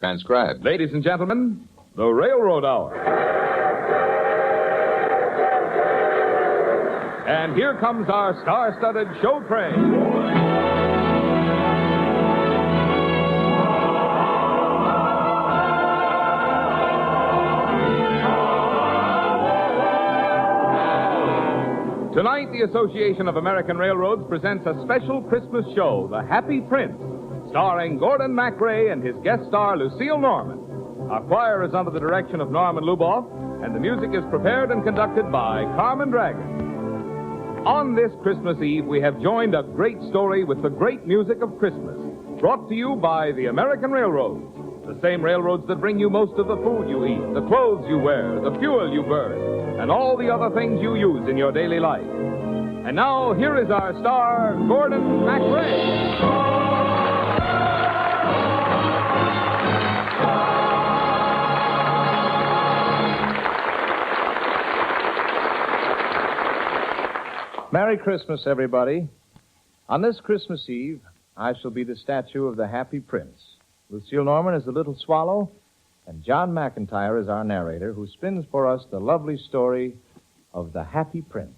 Transcribed. Ladies and gentlemen, the Railroad Hour. And here comes our star-studded show train. Tonight, the Association of American Railroads presents a special Christmas show, The Happy Prince, starring Gordon MacRae and his guest star, Lucille Norman. Our choir is under the direction of Norman Luboff, and the music is prepared and conducted by Carmen Dragon. On this Christmas Eve, we have joined a great story with the great music of Christmas, brought to you by the American Railroads, the same railroads that bring you most of the food you eat, the clothes you wear, the fuel you burn, and all the other things you use in your daily life. And now, here is our star, Gordon MacRae. Merry Christmas, everybody. On this Christmas Eve, I shall be the statue of the Happy Prince. Lucille Norman is the little swallow, and John McIntyre is our narrator, who spins for us the lovely story of the Happy Prince.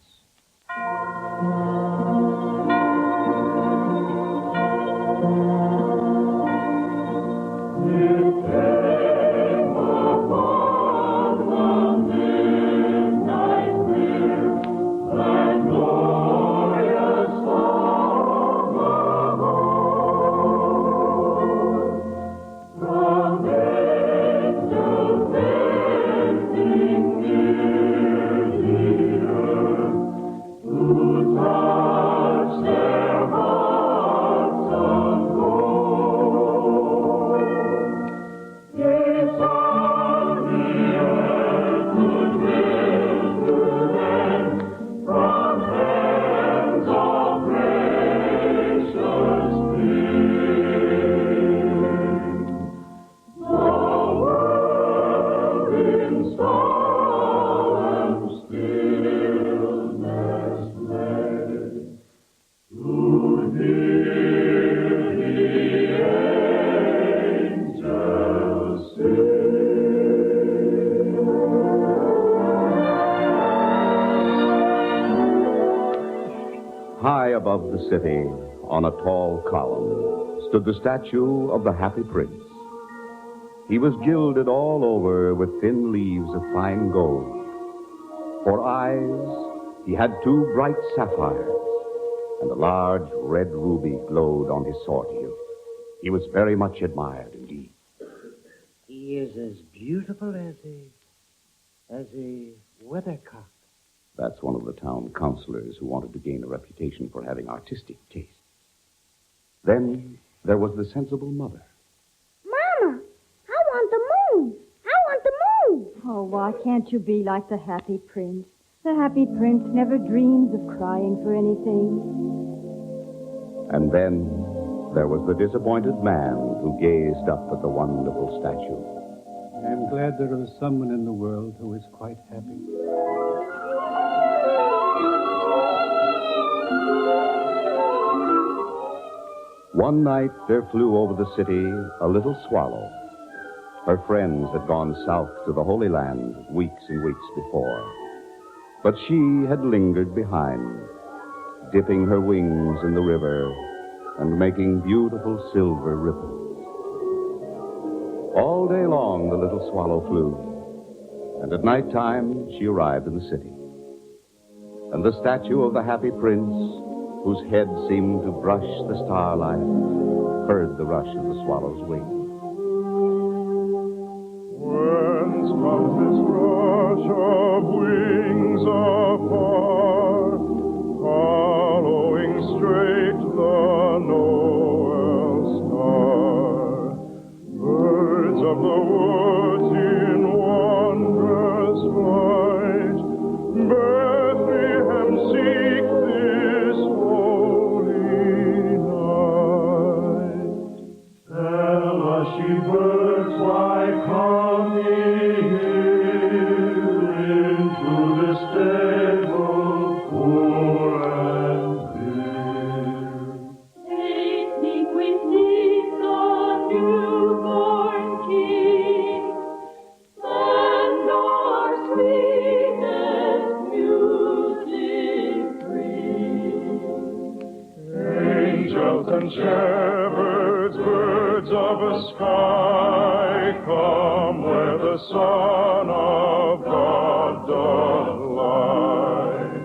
High above the city, on a tall column, stood the statue of the Happy Prince. He was gilded all over with thin leaves of fine gold. For eyes, he had 2 bright sapphires, and a large red ruby glowed on his sword hilt. He was very much admired indeed. He is as beautiful as a weathercock. That's one of the town councilors who wanted to gain a reputation for having artistic taste. Then there was the sensible mother. Mama, I want the moon. I want the moon. Oh, why can't you be like the Happy Prince? The Happy Prince never dreams of crying for anything. And then there was the disappointed man who gazed up at the wonderful statue. I'm glad there is someone in the world who is quite happy. One night there flew over the city a little swallow. Her friends had gone south to the Holy Land weeks and weeks before. But she had lingered behind, dipping her wings in the river and making beautiful silver ripples. All day long the little swallow flew, and at night time she arrived in the city. And the statue of the Happy Prince, whose head seemed to brush the starlight, heard the rush of the swallow's wings. Whence comes this rush of wings afar, following straight the Noel star? Birds of the woods in wondrous flight, Bethlehem seek this holy night. Tell us, ye birds, why come ye here into the stable poor and bare? They think we seek the newborn King. birds of a sky, come where the Son of God doth lie.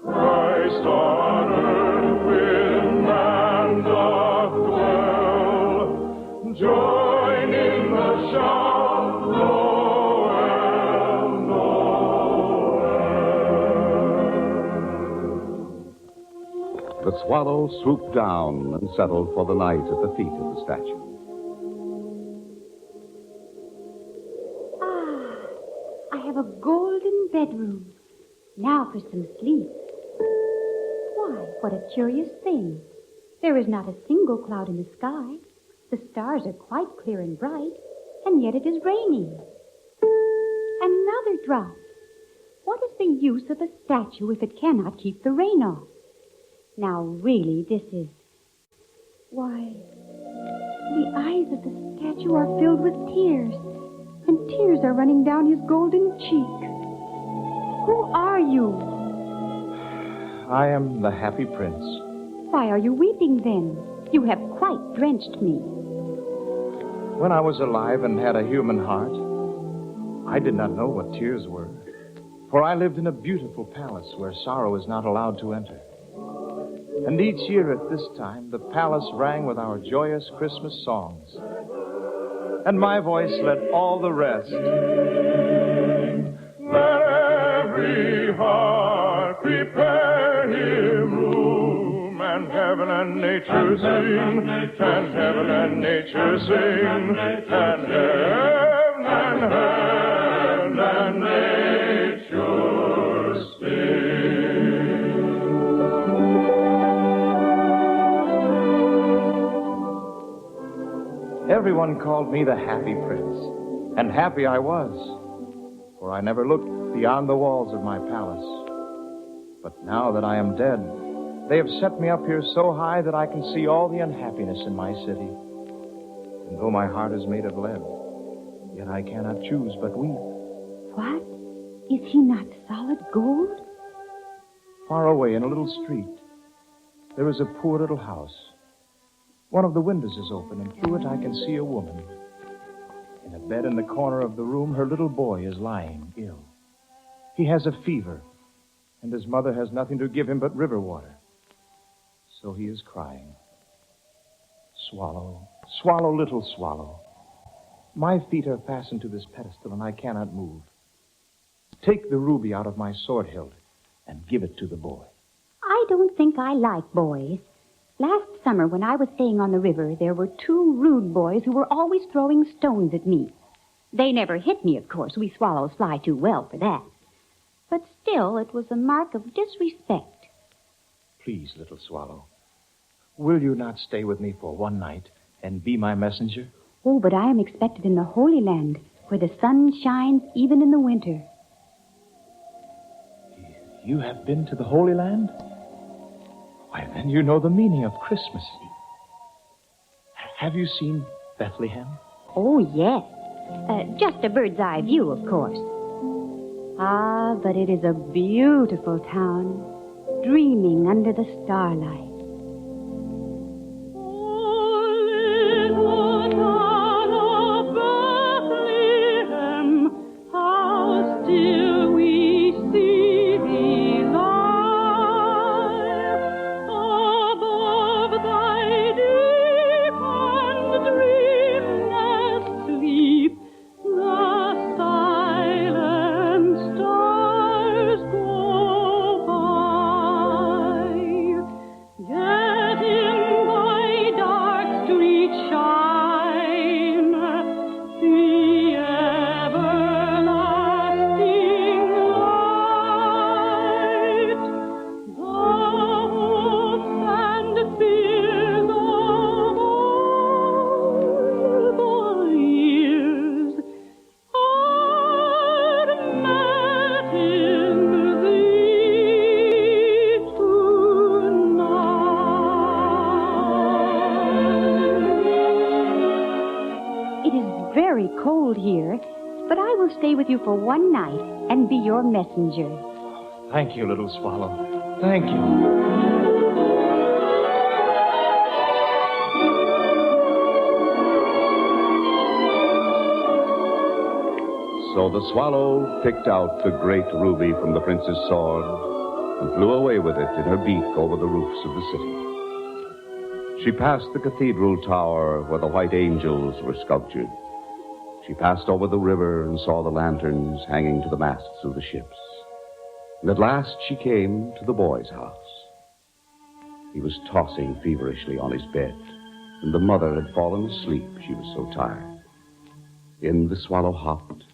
Christ on earth with man doth dwell, join in the shout, Noel, Noel. The swallow swooped down and settled for the night at the feet of the statue. I have a golden bedroom. Now for some sleep. Why, what a curious thing. There is not a single cloud in the sky. The stars are quite clear and bright, and yet it is raining. Another drop. What is the use of a statue if it cannot keep the rain off? Now, really, this is... Why, the eyes of the statue are filled with tears, and tears are running down his golden cheek. Who are you? I am the happy prince. Why are you weeping, then? You have quite drenched me. When I was alive and had a human heart, I did not know what tears were, for I lived in a beautiful palace where sorrow is not allowed to enter. And each year at this time, the palace rang with our joyous Christmas songs. And my voice led all the rest. Let every heart prepare him room, and heaven and nature sing, and heaven and nature sing, and heaven and nature sing. Everyone called me the happy prince, and happy I was, for I never looked beyond the walls of my palace. But now that I am dead, they have set me up here so high that I can see all the unhappiness in my city. And though my heart is made of lead, yet I cannot choose but weep. What? Is he not solid gold? Far away in a little street, there is a poor little house. One of the windows is open, and through it I can see a woman. In a bed in the corner of the room, her little boy is lying ill. He has a fever, and his mother has nothing to give him but river water. So he is crying. Swallow, swallow, little swallow. My feet are fastened to this pedestal, and I cannot move. Take the ruby out of my sword hilt and give it to the boy. I don't think I like boys. Last summer, when I was staying on the river, there were 2 rude boys who were always throwing stones at me. They never hit me, of course. We swallows fly too well for that. But still, it was a mark of disrespect. Please, little swallow, will you not stay with me for one night and be my messenger? Oh, but I am expected in the Holy Land, where the sun shines even in the winter. You have been to the Holy Land? Why, then you know the meaning of Christmas. Have you seen Bethlehem? Oh, yes. Just a bird's eye view, of course. Ah, but it is a beautiful town, dreaming under the starlight. Here, but I will stay with you for one night and be your messenger. Thank you, little swallow. Thank you. So the swallow picked out the great ruby from the prince's sword and flew away with it in her beak over the roofs of the city. She passed the cathedral tower where the white angels were sculptured. She passed over the river and saw the lanterns hanging to the masts of the ships. And at last she came to the boy's house. He was tossing feverishly on his bed, and the mother had fallen asleep. She was so tired. In the swallow hopped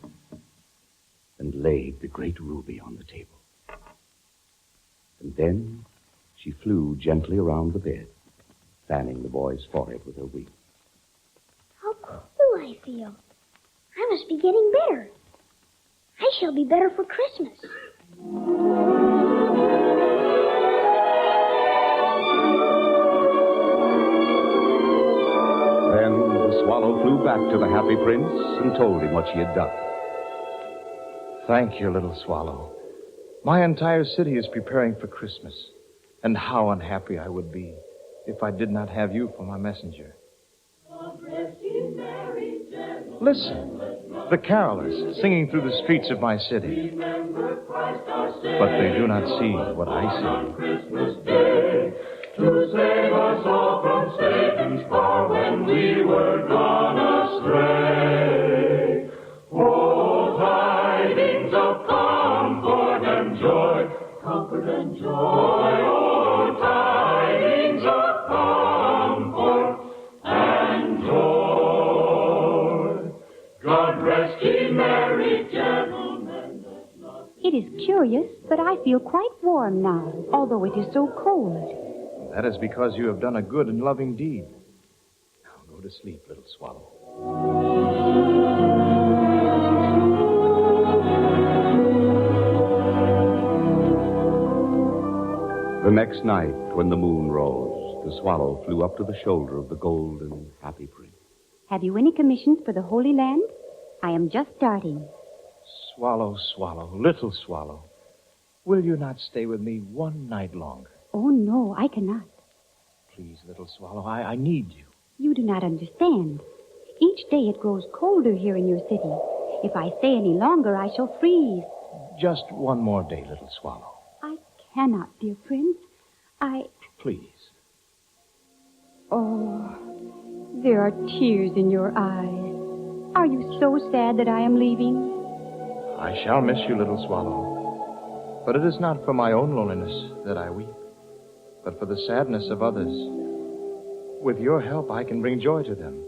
and laid the great ruby on the table. And then she flew gently around the bed, fanning the boy's forehead with her wing. How cool I feel. I must be getting better. I shall be better for Christmas. Then the swallow flew back to the happy prince and told him what she had done. Thank you, little swallow. My entire city is preparing for Christmas. And how unhappy I would be if I did not have you for my messenger. Listen, the carolers singing through the streets of my city. But they do not see what I see. Christmas Day, to save us all from Satan's power when we were gone astray. Oh, tidings of comfort and joy, comfort and joy. Oh, tidings of comfort and joy. God rest ye merry gentlemen. It is curious, but I feel quite warm now, although it is so cold. That is because you have done a good and loving deed. Now go to sleep, little swallow. The next night, when the moon rose, the swallow flew up to the shoulder of the golden, happy prince. Have you any commissions for the Holy Land? I am just starting. Swallow, swallow, little swallow. Will you not stay with me one night longer? Oh, no, I cannot. Please, little swallow, I need you. You do not understand. Each day it grows colder here in your city. If I stay any longer, I shall freeze. Just one more day, little swallow. I cannot, dear Prince. Please. Oh, there are tears in your eyes. Are you so sad that I am leaving? I shall miss you, little swallow. But it is not for my own loneliness that I weep, but for the sadness of others. With your help, I can bring joy to them.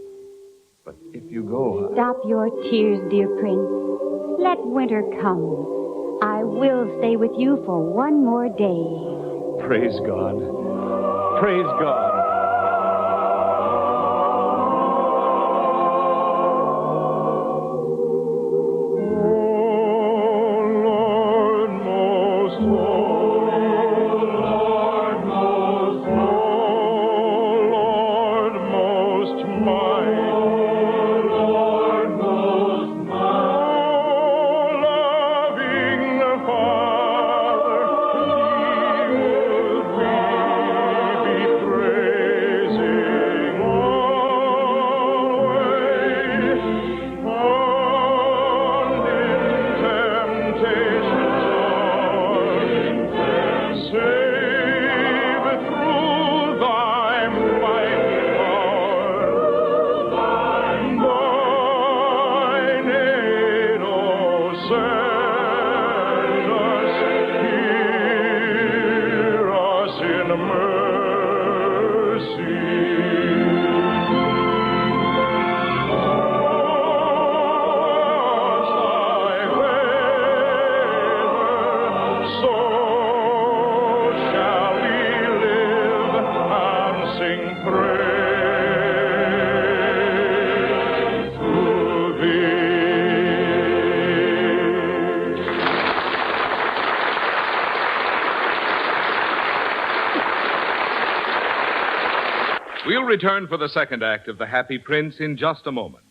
But if you go... Stop your tears, dear Prince. Let winter come. I will stay with you for one more day. Praise God. Praise God. We'll return for the second act of The Happy Prince in just a moment.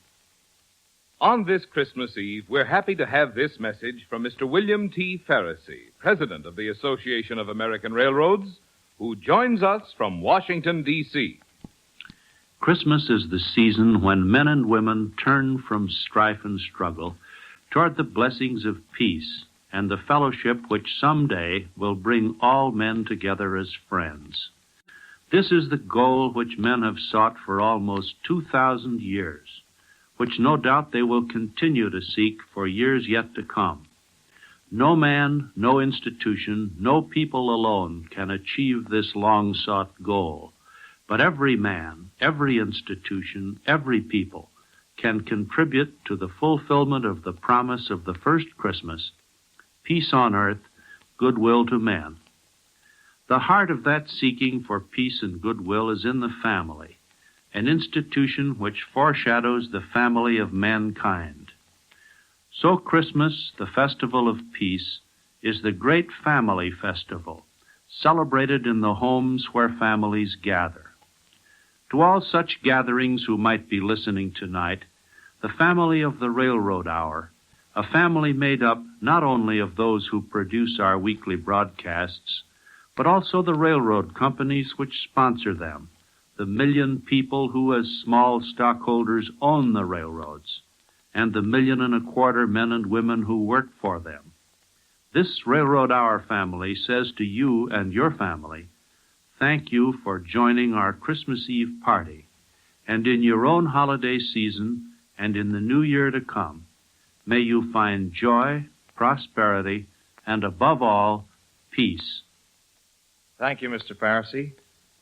On this Christmas Eve, we're happy to have this message from Mr. William T. Ferrisy, President of the Association of American Railroads, who joins us from Washington, D.C. Christmas is the season when men and women turn from strife and struggle toward the blessings of peace and the fellowship which someday will bring all men together as friends. This is the goal which men have sought for almost 2,000 years, which no doubt they will continue to seek for years yet to come. No man, no institution, no people alone can achieve this long-sought goal, but every man, every institution, every people can contribute to the fulfillment of the promise of the first Christmas, peace on earth, goodwill to men. The heart of that seeking for peace and goodwill is in the family, an institution which foreshadows the family of mankind. So Christmas, the festival of peace, is the great family festival, celebrated in the homes where families gather. To all such gatherings who might be listening tonight, the family of the Railroad Hour, a family made up not only of those who produce our weekly broadcasts, but also the railroad companies which sponsor them, the 1 million people who as small stockholders own the railroads, and the 1.25 million men and women who work for them. This Railroad Hour family says to you and your family, thank you for joining our Christmas Eve party, and in your own holiday season and in the new year to come, may you find joy, prosperity, and above all, peace. Thank you, Mr. Parsi,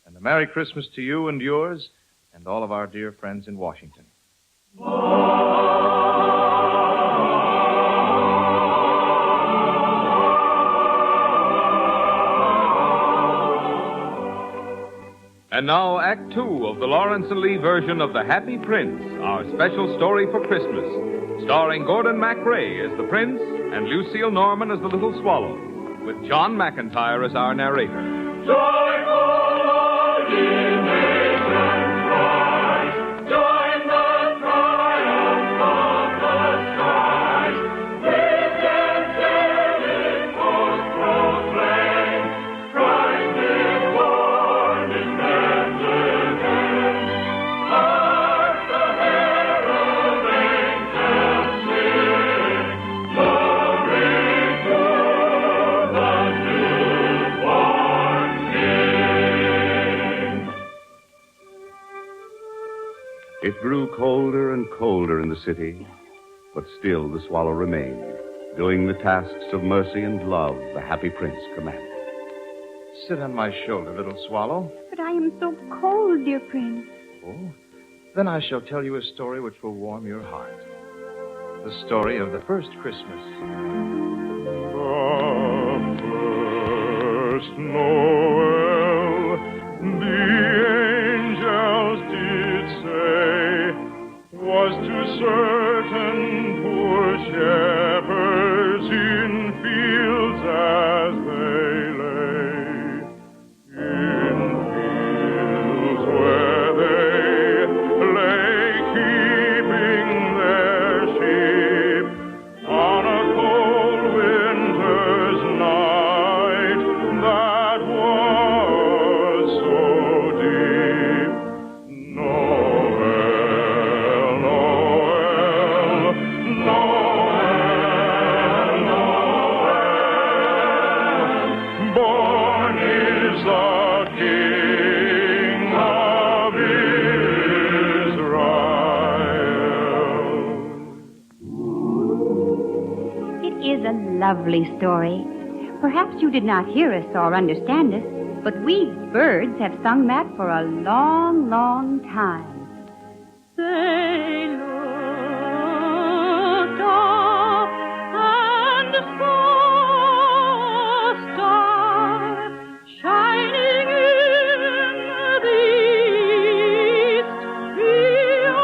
and a Merry Christmas to you and yours and all of our dear friends in Washington. And now, Act Two of the Lawrence and Lee version of The Happy Prince, our special story for Christmas, starring Gordon MacRae as the Prince and Lucille Norman as the Little Swallow, with John McIntyre as our narrator. Joyful are ye nations, rise, join the triumph of the skies. Lift and sailing forth proclaim, Christ is born in Bethlehem. Hark the herald angels sing, glory to the newborn King. It grew colder and colder in the city, but still the swallow remained, doing the tasks of mercy and love the happy prince commanded. Sit on my shoulder, little swallow. But I am so cold, dear Prince. Oh, then I shall tell you a story which will warm your heart. The story of the first Christmas. The first Noel, the angels did say, was to certain poor shepherds in fields as they lay. In fields where they lay keeping their sheep on a cold winter's night that was so deep. Noel, Noel, Noel, Noel, born is the King of Israel. It is a lovely story. Perhaps you did not hear us or understand us, but we birds have sung that for a long, long time. They looked up and saw a star shining in the east,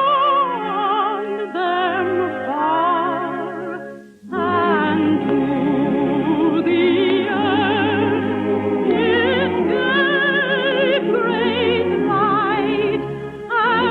beyond them far, and to the end it gave great light, and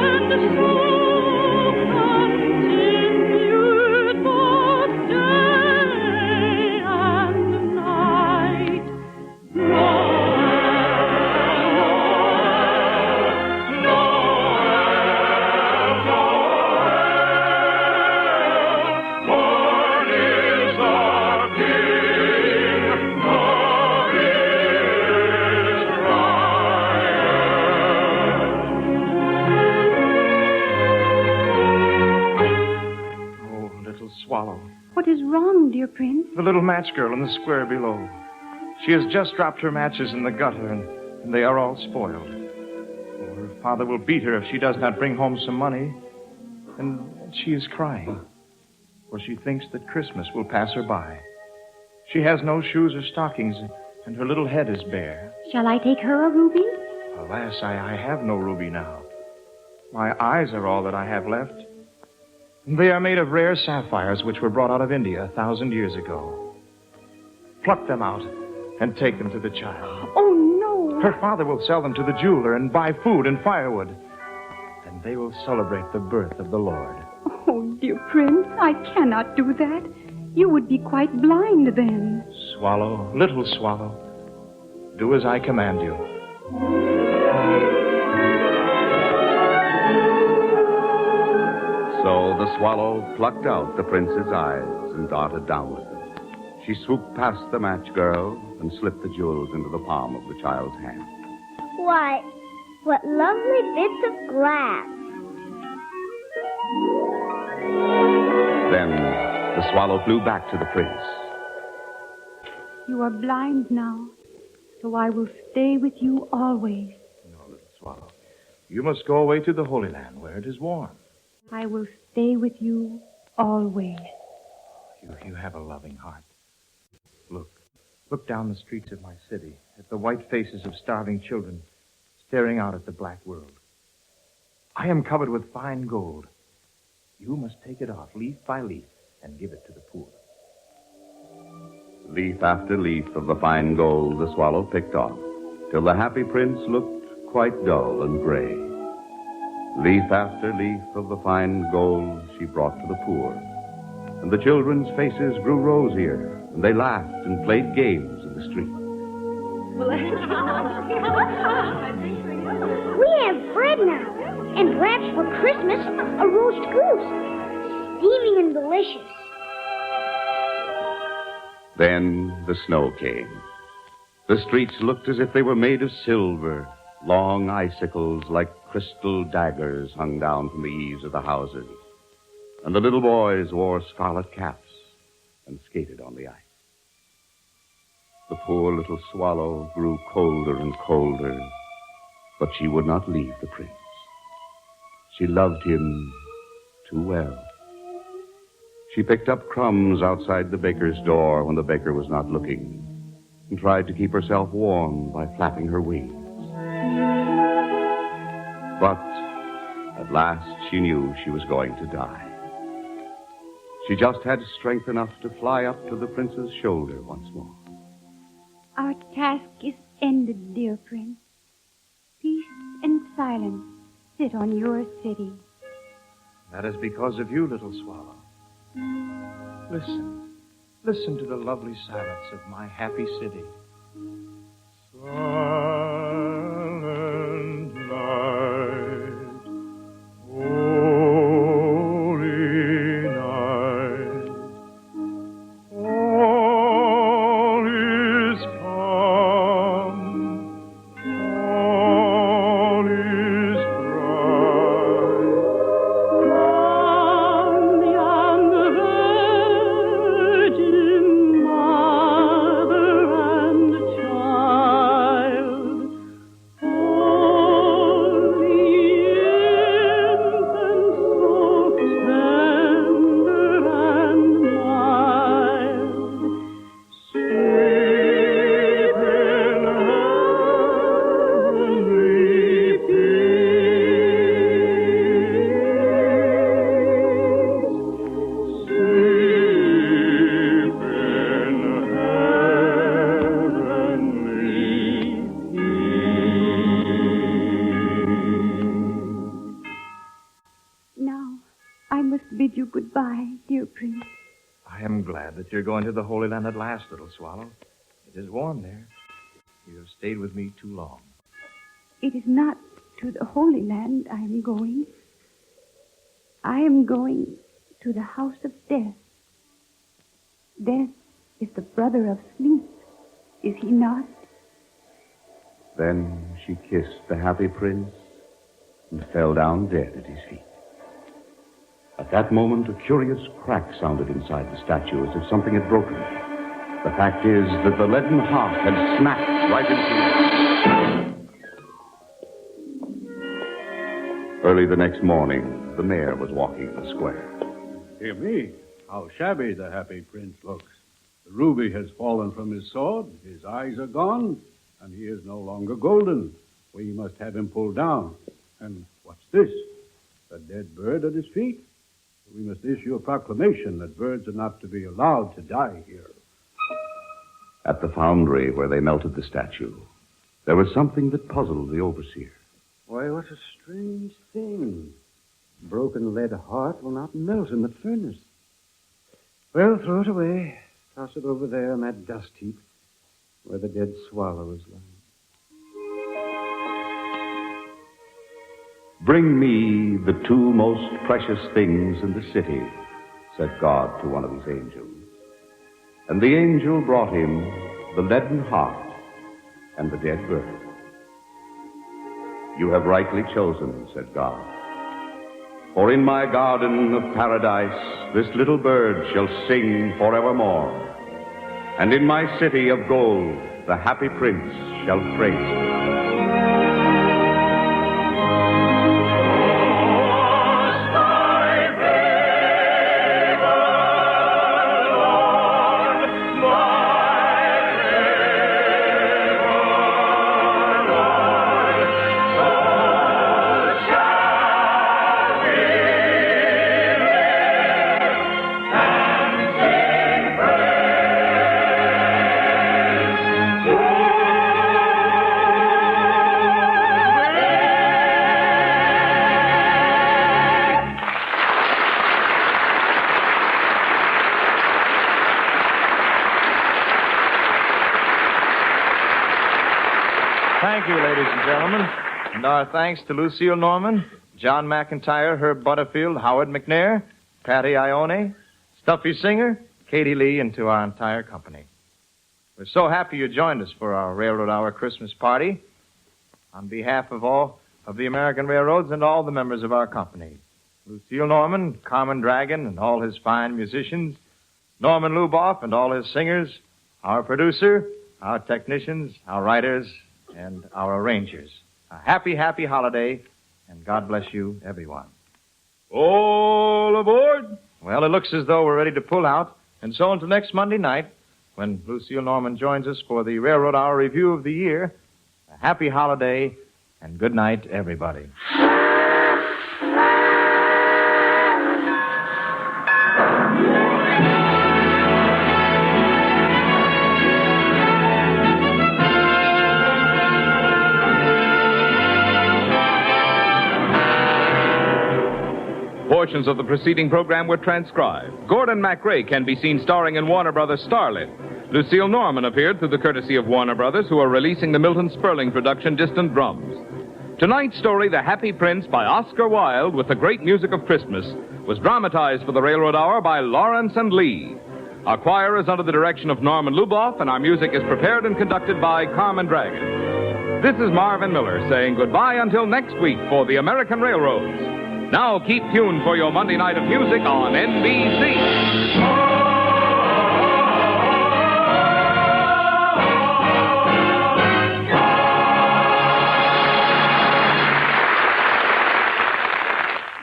wrong, dear Prince? The little match girl in the square below. She has just dropped her matches in the gutter, and they are all spoiled. Her father will beat her if she does not bring home some money. And she is crying, for she thinks that Christmas will pass her by. She has no shoes or stockings, and her little head is bare. Shall I take her a ruby? Alas, I have no ruby now. My eyes are all that I have left. They are made of rare sapphires which were brought out of India 1,000 years ago. Pluck them out and take them to the child. Oh, no. Her father will sell them to the jeweler and buy food and firewood. And they will celebrate the birth of the Lord. Oh, dear Prince, I cannot do that. You would be quite blind then. Swallow, little swallow, do as I command you. So the swallow plucked out the prince's eyes and darted down with them. She swooped past the match girl and slipped the jewels into the palm of the child's hand. Why, what lovely bits of glass. Then the swallow flew back to the prince. You are blind now, so I will stay with you always. No, little swallow. You must go away to the Holy Land where it is warm. I will stay with you always. You have a loving heart. Look down the streets of my city at the white faces of starving children staring out at the black world. I am covered with fine gold. You must take it off leaf by leaf and give it to the poor. Leaf after leaf of the fine gold the swallow picked off, till the happy prince looked quite dull and gray. Leaf after leaf of the fine gold she brought to the poor, and the children's faces grew rosier, and they laughed and played games in the street. We have bread now, and perhaps for Christmas, a roast goose, steaming and delicious. Then the snow came. The streets looked as if they were made of silver. Long icicles like crystal daggers hung down from the eaves of the houses. And the little boys wore scarlet caps and skated on the ice. The poor little swallow grew colder and colder, but she would not leave the prince. She loved him too well. She picked up crumbs outside the baker's door when the baker was not looking, and tried to keep herself warm by flapping her wings. But at last she knew she was going to die. She just had strength enough to fly up to the prince's shoulder once more. Our task is ended, dear Prince. Peace and silence sit on your city. That is because of you, little swallow. Listen to the lovely silence of my happy city. Silent night, holy night, all is calm, all is bright. Come, young Virgin Mother and Child, holy infant, so tender and mild, sleep in heavenly peace. Sleep in heavenly peace. Now, I must bid you goodbye, dear Prince. I am glad that you're going to the Holy Land at last, little swallow. It is warm there. You have stayed with me too long. It is not to the Holy Land I am going. I am going to the house of death. Death is the brother of sleep, is he not? Then she kissed the happy prince and fell down dead at his feet. A At that moment, a curious crack sounded inside the statue as if something had broken. The fact is that the leaden heart had snapped right into it. Early the next morning, the mayor was walking the square. Dear me, how shabby the Happy Prince looks. The ruby has fallen from his sword, his eyes are gone, and he is no longer golden. We must have him pulled down. And what's this? A dead bird at his feet? We must issue a proclamation that birds are not to be allowed to die here. At the foundry where they melted the statue, there was something that puzzled the overseer. Why, what a strange thing. A broken lead heart will not melt in the furnace. Well, throw it away. Toss it over there on that dust heap where the dead swallow is lying. Bring me the two most precious things in the city, said God to one of his angels. And the angel brought him the leaden heart and the dead bird. You have rightly chosen, said God. For in my garden of paradise this little bird shall sing forevermore. And in my city of gold the happy prince shall praise me. Thank you, ladies and gentlemen. And our thanks to Lucille Norman, John McIntyre, Herb Butterfield, Howard McNair, Patty Ione, Stuffy Singer, Katie Lee, and to our entire company. We're so happy you joined us for our Railroad Hour Christmas party. On behalf of all of the American Railroads and all the members of our company, Lucille Norman, Carmen Dragon, and all his fine musicians, Norman Luboff and all his singers, our producer, our technicians, our writers, and our arrangers. A happy, happy holiday, and God bless you, everyone. All aboard! Well, it looks as though we're ready to pull out, and so until next Monday night, when Lucille Norman joins us for the Railroad Hour Review of the Year, a happy holiday, and good night, everybody. Portions of the preceding program were transcribed. Gordon MacRae can be seen starring in Warner Brothers' Starlet. Lucille Norman appeared through the courtesy of Warner Brothers, who are releasing the Milton Sperling production Distant Drums. Tonight's story, The Happy Prince, by Oscar Wilde, with the great music of Christmas, was dramatized for the Railroad Hour by Lawrence and Lee. Our choir is under the direction of Norman Luboff, and our music is prepared and conducted by Carmen Dragon. This is Marvin Miller saying goodbye until next week for the American Railroads. Now keep tuned for your Monday night of music on NBC.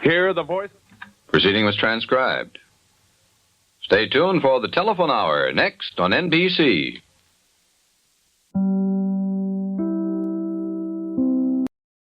Hear the voice. Proceeding was transcribed. Stay tuned for the telephone hour next on NBC.